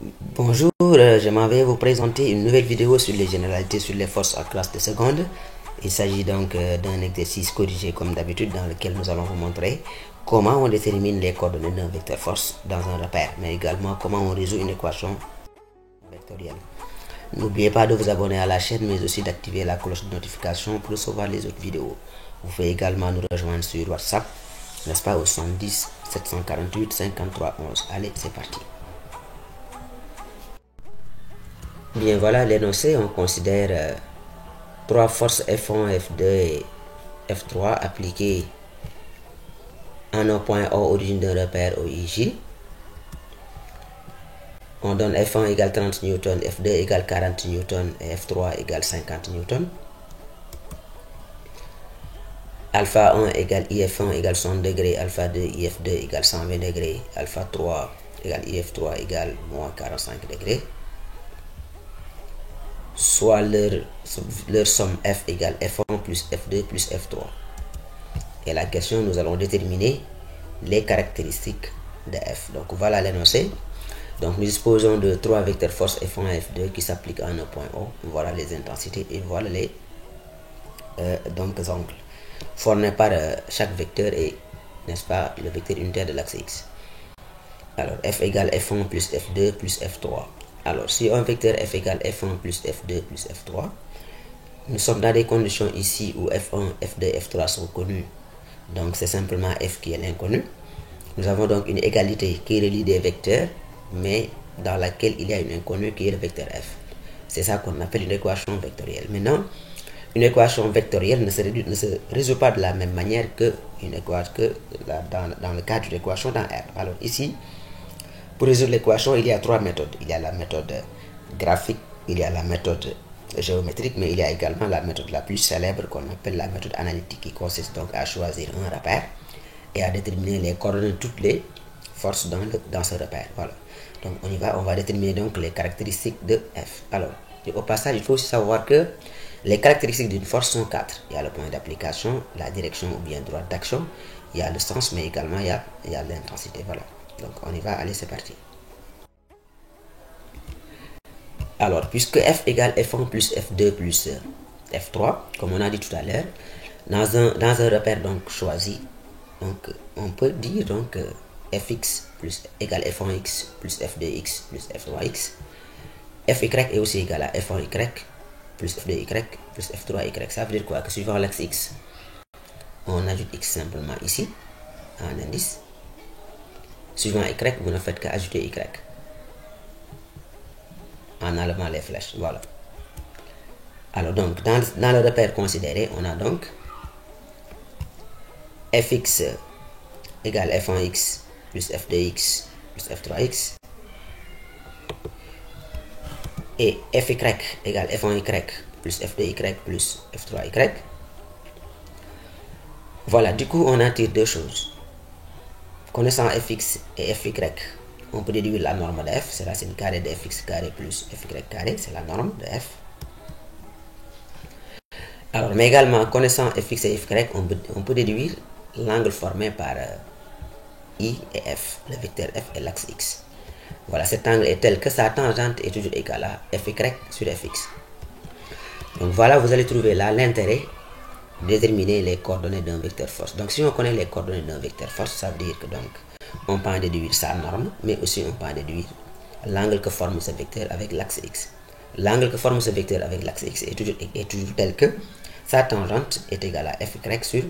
Bonjour, je m'en vais vous présenter une nouvelle vidéo sur les généralités sur les forces en classe de seconde. Il s'agit donc d'un exercice corrigé comme d'habitude dans lequel nous allons vous montrer comment on détermine les coordonnées d'un vecteur force dans un repère, mais également comment on résout une équation vectorielle. N'oubliez pas de vous abonner à la chaîne, mais aussi d'activer la cloche de notification pour recevoir les autres vidéos. Vous pouvez également nous rejoindre sur WhatsApp, n'est-ce pas, au 70 748 53 11. Allez, c'est parti. Bien, voilà l'énoncé. On considère trois forces F1, F2 et F3 appliquées en un point O, origine d'un repère OIJ. On donne F1 égale 30 Newton, F2 égale 40 Newton et F3 égale 50 Newton. Alpha 1 égale IF1 égale 60 degrés, Alpha 2 IF2 égale 120 degrés, Alpha 3 égale IF3 égale moins 45 degrés. Soit leur somme F égale F1 plus F2 plus F3. Et la question, nous allons déterminer les caractéristiques de F. Donc voilà l'énoncé. Donc nous disposons de trois vecteurs force F1 et F2 qui s'appliquent à un point O. Voilà les intensités et voilà les angles formés par chaque vecteur et, n'est-ce pas, le vecteur unitaire de l'axe X. Alors F égale F1 plus F2 plus F3. Alors, si un vecteur f égale f1 plus f2 plus f3, nous sommes dans des conditions ici où f1, f2, f3 sont connus. Donc, c'est simplement f qui est l'inconnu. Nous avons donc une égalité qui relie des vecteurs, mais dans laquelle il y a une inconnue qui est le vecteur f. C'est ça qu'on appelle une équation vectorielle. Maintenant, une équation vectorielle ne se résout pas de la même manière que dans le cadre d'une équation dans R. Alors, ici, pour résoudre l'équation, il y a trois méthodes. Il y a la méthode graphique, il y a la méthode géométrique, mais il y a également la méthode la plus célèbre qu'on appelle la méthode analytique, qui consiste donc à choisir un repère et à déterminer les coordonnées de toutes les forces dans ce repère. Voilà. Donc on y va, on va déterminer donc les caractéristiques de F. Alors, au passage, il faut aussi savoir que les caractéristiques d'une force sont quatre. Il y a le point d'application, la direction ou bien droite d'action, il y a le sens, mais également il y a l'intensité. Voilà. Donc on y va, allez, c'est parti. Alors, puisque f égale f1 plus f2 plus f3, comme on a dit tout à l'heure, dans un repère donc choisi, donc on peut dire donc fx plus égale f1x plus f2x plus f3x. Fy est aussi égal à f1y plus f2y plus f3y. Ça veut dire quoi? Que suivant l'axe x, on ajoute x simplement ici, en indice. Suivant y, vous ne faites qu'ajouter y en enlevant les flèches. Voilà. Alors donc, dans le repère considéré, on a donc fx égale f1x plus f2x plus f3x et fy égale f1y plus f2y plus f3y. Voilà, du coup, on en tire deux choses. Connaissant fx et fy, on peut déduire la norme de f, c'est la racine carrée de fx carré plus fy carré, c'est la norme de f. Alors, mais également, connaissant fx et fy, on peut déduire l'angle formé par I et f, le vecteur f et l'axe x. Voilà, cet angle est tel que sa tangente est toujours égale à fy sur fx. Donc voilà, vous allez trouver là l'intérêt de déterminer les coordonnées d'un vecteur force. Donc si on connaît les coordonnées d'un vecteur force, ça veut dire que donc on peut en déduire sa norme, mais aussi on peut en déduire l'angle que forme ce vecteur avec l'axe x. L'angle que forme ce vecteur avec l'axe x est toujours tel que sa tangente est égale à fy sur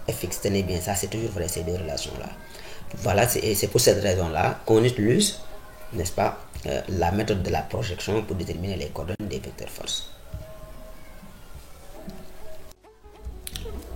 fx. Tenez bien, ça c'est toujours vrai, ces deux relations-là. Voilà, c'est pour cette raison-là qu'on utilise, n'est-ce pas, la méthode de la projection pour déterminer les coordonnées des vecteurs force.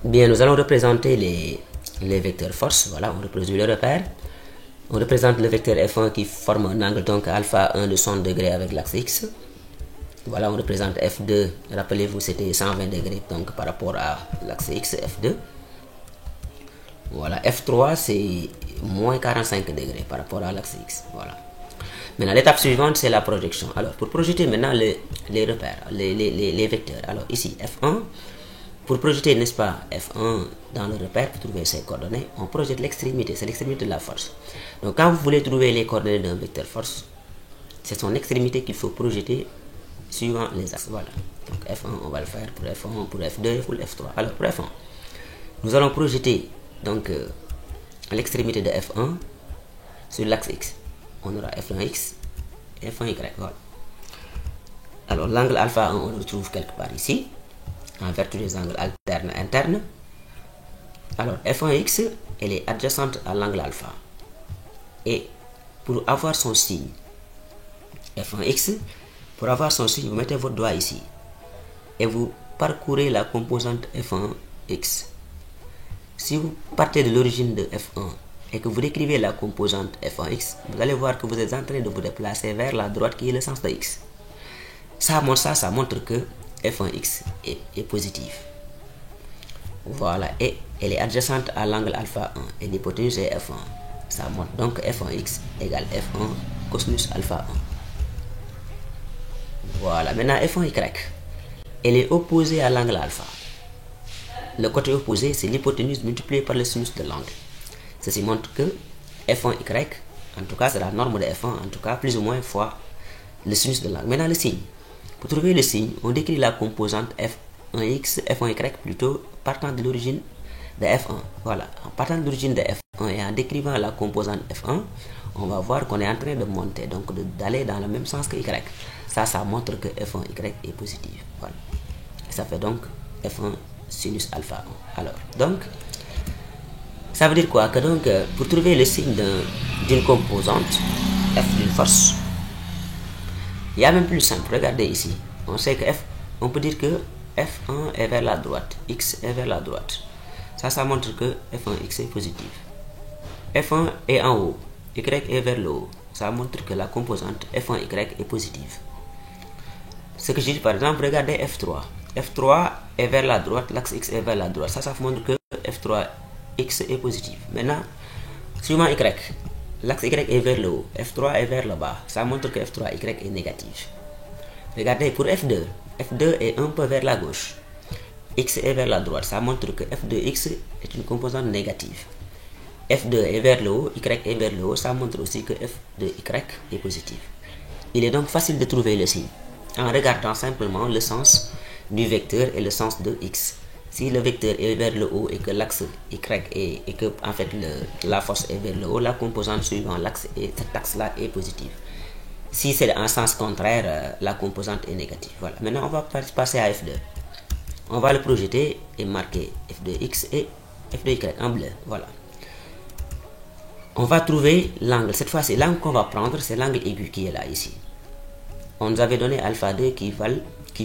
Bien, nous allons représenter les vecteurs force. Voilà, on représente le repère. On représente le vecteur f1 qui forme un angle donc alpha 1 de 60 degrés avec l'axe x. Voilà, on représente f2. Rappelez-vous, c'était 120 degrés donc par rapport à l'axe x, f2. Voilà, f3 c'est moins 45 degrés par rapport à l'axe x. Voilà. Maintenant, l'étape suivante, c'est la projection. Alors, pour projeter maintenant les repères, les vecteurs. Alors, ici, f1. Pour projeter, n'est-ce pas, F1 dans le repère, pour trouver ses coordonnées, on projette l'extrémité, c'est l'extrémité de la force. Donc quand vous voulez trouver les coordonnées d'un vecteur force, c'est son extrémité qu'il faut projeter suivant les axes. Voilà. Donc F1, on va le faire pour F1, pour F2, pour F3. Alors pour F1, nous allons projeter donc l'extrémité de F1 sur l'axe X. On aura F1X et F1Y. Voilà. Alors l'angle alpha 1, on le trouve quelque part ici, en vertu des angles alternes internes. Alors F1X, elle est adjacente à l'angle alpha. Et pour avoir son signe, F1X, pour avoir son signe, vous mettez votre doigt ici. Et vous parcourez la composante F1X. Si vous partez de l'origine de F1 et que vous décrivez la composante F1X, vous allez voir que vous êtes en train de vous déplacer vers la droite qui est le sens de X. Ça montre que F1X est positive. Voilà, et elle est adjacente à l'angle alpha 1 et l'hypoténuse est F1. Ça montre donc F1X égale F1 cosinus alpha 1. Voilà, maintenant F1Y, elle est opposée à l'angle alpha. Le côté opposé, c'est l'hypoténuse multipliée par le sinus de l'angle. Ceci montre que F1Y, en tout cas c'est la norme de F1, en tout cas plus ou moins fois le sinus de l'angle. Maintenant le signe. Pour trouver le signe, on décrit la composante F1X, F1Y plutôt partant de l'origine de F1. Voilà, en partant de l'origine de F1 et en décrivant la composante F1, on va voir qu'on est en train de monter, donc d'aller dans le même sens que Y. Ça montre que F1Y est positif. Voilà. Et ça fait donc F1 sinus alpha 1. Alors, donc, ça veut dire quoi? Que donc, pour trouver le signe d'une composante, F d'une force, il y a même plus simple. Regardez ici. On sait que on peut dire que F1 est vers la droite, X est vers la droite. Ça montre que F1X est positif. F1 est en haut, Y est vers le haut. Ça montre que la composante F1Y est positive. Ce que j'ai dit par exemple, regardez F3. F3 est vers la droite, l'axe X est vers la droite. Ça montre que F3X est positif. Maintenant, suivant Y, l'axe Y est vers le haut, F3 est vers le bas. Ça montre que F3Y est négatif. Regardez pour F2. F2 est un peu vers la gauche. X est vers la droite. Ça montre que F2X est une composante négative. F2 est vers le haut, Y est vers le haut. Ça montre aussi que F2Y est positif. Il est donc facile de trouver le signe en regardant simplement le sens du vecteur et le sens de X. Si le vecteur est vers le haut et que l'axe Y et que en fait la force est vers le haut, la composante suivant l'axe et cet axe-là est positive. Si c'est en sens contraire, la composante est négative. Voilà. Maintenant, on va passer à F2. On va le projeter et marquer F2X et F2Y en bleu. Voilà. On va trouver l'angle. Cette fois-ci, l'angle qu'on va prendre, c'est l'angle aigu qui est là, ici. On nous avait donné alpha 2 qui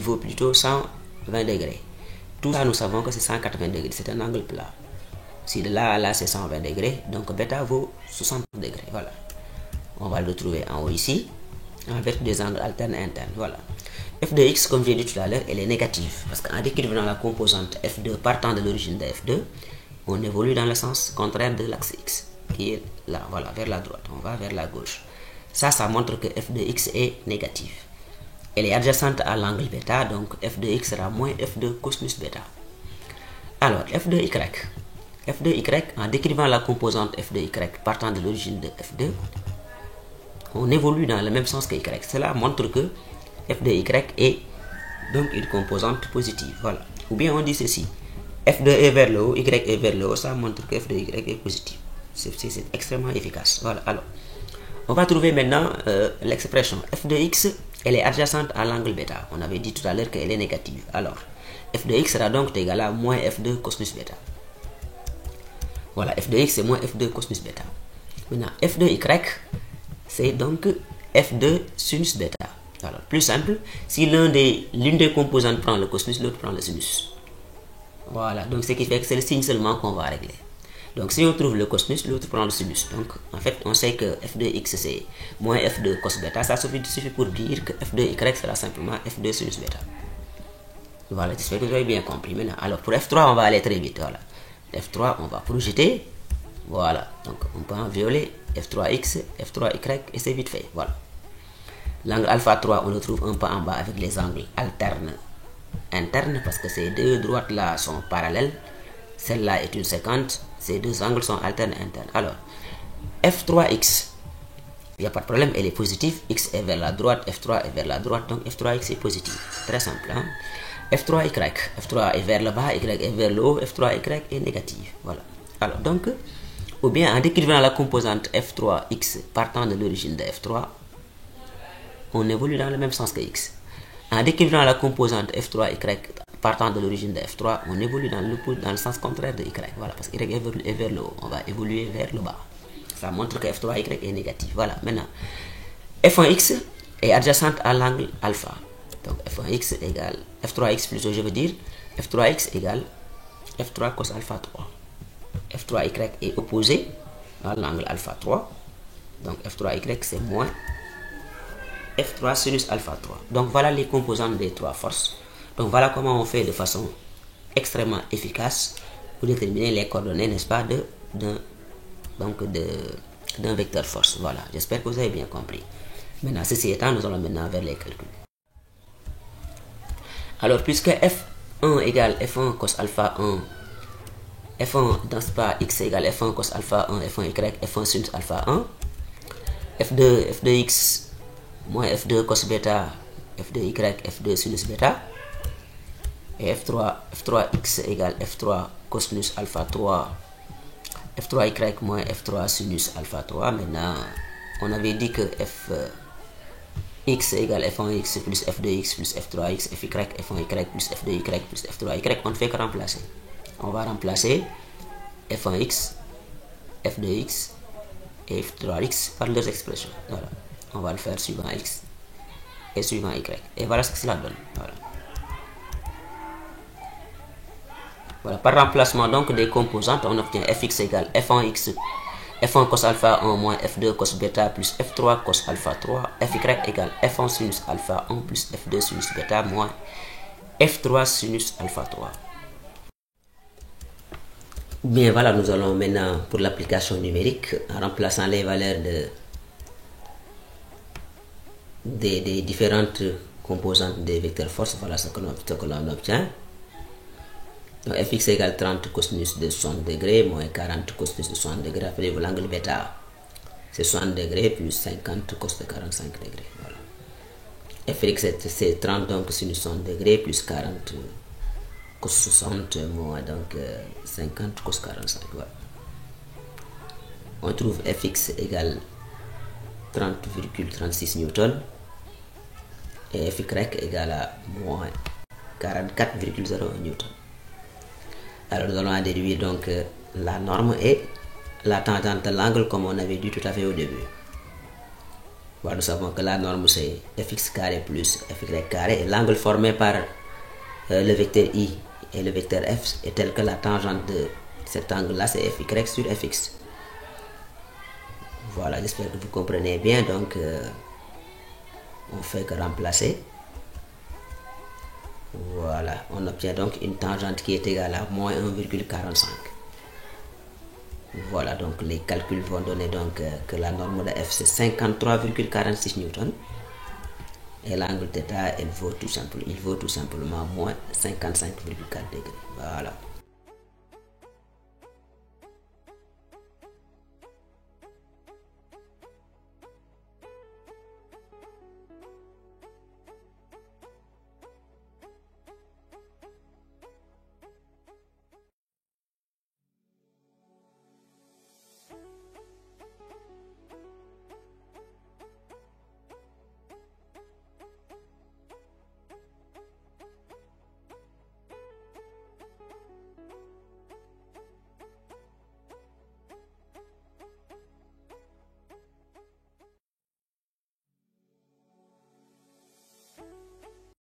vaut plutôt 120 degrés. Tout ça, nous savons que c'est 180 degrés. C'est un angle plat. Si de là à là, c'est 120 degrés, donc bêta vaut 60 degrés. Voilà. On va le trouver en haut ici, en vertu des angles alternes et internes. Voilà. F de X, comme j'ai dit tout à l'heure, elle est négative. Parce qu'en décrivant la composante F2 partant de l'origine de F2, on évolue dans le sens contraire de l'axe X, qui est là, voilà, vers la droite. On va vers la gauche. Ça montre que F de X est négative. Elle est adjacente à l'angle bêta, donc F de X sera moins F de cosinus bêta. Alors, F de Y. F de Y, en décrivant la composante F de Y partant de l'origine de F2, on évolue dans le même sens que Y. Cela montre que F de Y est donc une composante positive. Voilà. Ou bien on dit ceci. F2 est vers le haut, Y est vers le haut, ça montre que F de Y est positif. C'est extrêmement efficace. Voilà. Alors, on va trouver maintenant l'expression F de X, elle est adjacente à l'angle bêta. On avait dit tout à l'heure qu'elle est négative. Alors, F de X sera donc égal à moins F de cosinus bêta. Voilà, F de X c'est moins F de cosinus bêta. Maintenant, F de Y, c'est donc F de sinus bêta. Alors, plus simple, si l'une des composantes prend le cosinus, l'autre prend le sinus. Voilà, donc ce qui fait que c'est le signe seulement qu'on va régler. Donc, si on trouve le cosinus, l'autre prend le sinus. Donc, en fait, on sait que F de X c'est moins F de cos bêta. Ça suffit pour dire que F de Y sera simplement F de sinus bêta. Voilà, j'espère que vous avez bien compris maintenant. Alors, pour F3, on va aller très vite. Voilà. F3, on va projeter. Voilà, donc on peut en violet F3X, F3Y et c'est vite fait. Voilà. L'angle alpha 3, on le trouve un peu en bas avec les angles alternes internes parce que ces deux droites-là sont parallèles. Celle-là est une séquente. Ces deux angles sont alternes internes. Alors, F3X, Il n'y a pas de problème, elle est positive, x est vers la droite, f3 est vers la droite, donc f3x est positif. Très simple. Hein? F3y, f3 est vers le bas, y est vers le haut, f3y est négatif. Voilà. Alors donc, ou bien en décrivant la composante f3x partant de l'origine de f3, on évolue dans le même sens que x. En décrivant la composante f3y partant de l'origine de f3, on évolue dans le sens contraire de y. Voilà, parce que y est vers le haut, on va évoluer vers le bas. Ça montre que f3y est négatif. Voilà, maintenant, f1x est adjacente à l'angle alpha. Donc f1x égale f3x plutôt, je veux dire, f3x égale f3 cos alpha 3. f3y est opposé à l'angle alpha 3. Donc f3y c'est moins f3 sinus alpha 3. Donc voilà les composantes des trois forces. Donc voilà comment on fait de façon extrêmement efficace pour déterminer les coordonnées, n'est-ce pas, d'un vecteur force. Voilà, j'espère que vous avez bien compris. Maintenant, ceci étant, nous allons maintenant vers les calculs. Alors, puisque f1 égale f1 cos alpha 1, f1 dans ce pas x égale f1 cos alpha 1, f1 y, f1 sinus alpha 1, f2x moins f2 cos bêta, f2y, f2 sinus bêta, et f3x égale f3 cosinus alpha 3, f3y moins f3 sinus alpha 3. Maintenant, on avait dit que x égale f1x plus f2x plus f3x, fy, f1y plus f2y plus f3y. On ne fait que remplacer. On va remplacer f1x, f2x et f3x par leurs expressions. Voilà. On va le faire suivant x et suivant y. Et voilà ce que cela donne. Voilà. Voilà, par remplacement donc des composantes, on obtient fx égale f1x, f1 cos alpha 1 moins f2 cos bêta plus f3 cos alpha 3, fy égale f1 sinus alpha 1 plus f2 sinus bêta moins f3 sinus alpha 3. Bien, voilà, nous allons maintenant pour l'application numérique, en remplaçant les valeurs des différentes composantes des vecteurs force. Voilà ce que l'on obtient. Donc fx égale 30 cosinus de 60 degrés moins 40 cosinus de 60 degrés. Rappelez-vous, l'angle bêta, c'est 60 degrés plus 50 cos de 45 degrés. Voilà. Fx c'est 30 donc sinus 60 degrés plus 40 cos 60 moins donc 50 cos 45. Voilà. On trouve fx égale 30,36 newton et fy égale à moins 44,01 newton. Alors nous allons en déduire donc la norme et la tangente de l'angle comme on avait dit tout à fait au début. Voilà, nous savons que la norme c'est fx carré plus fy carré et l'angle formé par le vecteur i et le vecteur f est tel que la tangente de cet angle là c'est fy sur fx. Voilà, j'espère que vous comprenez bien. Donc on fait que remplacer. Voilà, on obtient donc une tangente qui est égale à moins 1,45. Voilà, donc les calculs vont donner donc que la norme de f c'est 53,46 newton et l'angle θ il vaut tout simplement moins 55,4 degrés. Voilà.